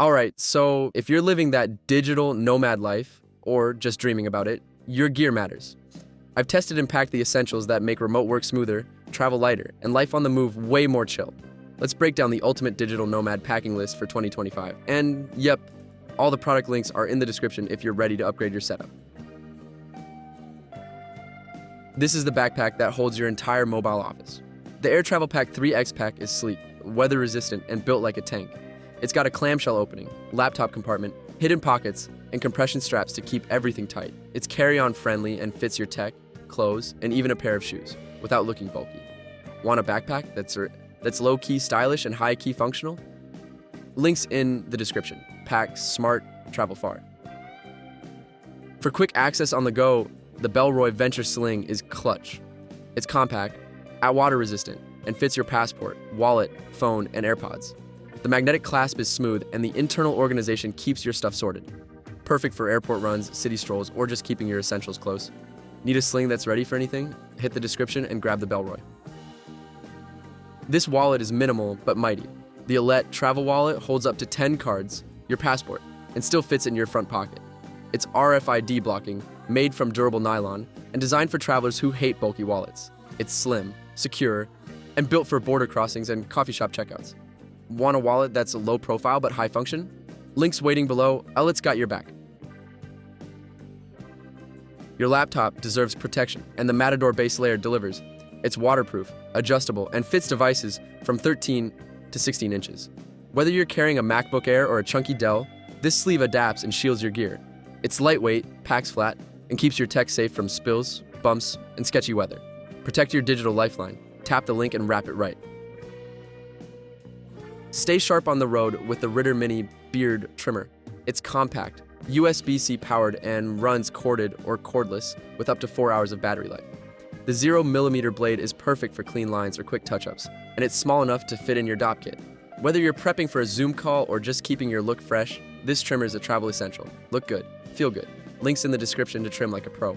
All right, so if you're living that digital nomad life, or just dreaming about it, your gear matters. I've tested and packed the essentials that make remote work smoother, travel lighter, and life on the move way more chill. Let's break down the ultimate digital nomad packing list for 2025. And yep, all the product links are in the description if you're ready to upgrade your setup. This is the backpack that holds your entire mobile office. The Aer Travel Pack 3X pack is sleek, weather-resistant, and built like a tank. It's got a clamshell opening, laptop compartment, hidden pockets, and compression straps to keep everything tight. It's carry-on friendly and fits your tech, clothes, and even a pair of shoes without looking bulky. Want a backpack that's low-key stylish and high-key functional? Links in the description. Pack smart, travel far. For quick access on the go, the Bellroy Venture sling is clutch. It's compact, water resistant, and fits your passport, wallet, phone, and AirPods. The magnetic clasp is smooth, and the internal organization keeps your stuff sorted. Perfect for airport runs, city strolls, or just keeping your essentials close. Need a sling that's ready for anything? Hit the description and grab the Bellroy. This wallet is minimal but mighty. The Allett travel wallet holds up to 10 cards, your passport, and still fits in your front pocket. It's RFID blocking, made from durable nylon, and designed for travelers who hate bulky wallets. It's slim, secure, and built for border crossings and coffee shop checkouts. Want a wallet that's low profile but high function? Links waiting below. Allett's got your back. Your laptop deserves protection, and the Matador base layer delivers. It's waterproof, adjustable, and fits devices from 13 to 16 inches. Whether you're carrying a MacBook Air or a chunky Dell, this sleeve adapts and shields your gear. It's lightweight, packs flat, and keeps your tech safe from spills, bumps, and sketchy weather. Protect your digital lifeline. Tap the link and wrap it right. Stay sharp on the road with the Ritter Mini Beard Trimmer. It's compact, USB-C powered, and runs corded or cordless with up to 4 hours of battery life. The 0mm blade is perfect for clean lines or quick touch-ups, and it's small enough to fit in your DOP kit. Whether you're prepping for a Zoom call or just keeping your look fresh, this trimmer is a travel essential. Look good, feel good. Links in the description to trim like a pro.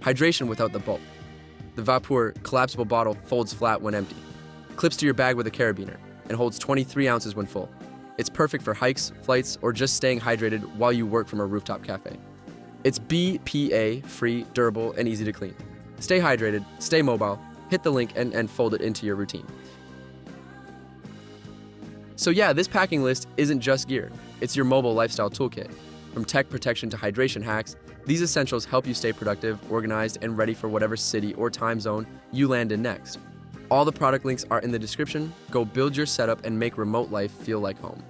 Hydration without the bulk. The Vapur collapsible bottle folds flat when empty. Clips to your bag with a carabiner and holds 23 ounces when full. It's perfect for hikes, flights, or just staying hydrated while you work from a rooftop cafe. It's BPA-free, durable, and easy to clean. Stay hydrated, stay mobile, hit the link and fold it into your routine. So yeah, this packing list isn't just gear. It's your mobile lifestyle toolkit. From tech protection to hydration hacks, these essentials help you stay productive, organized, and ready for whatever city or time zone you land in next. All the product links are in the description. Go build your setup and make remote life feel like home.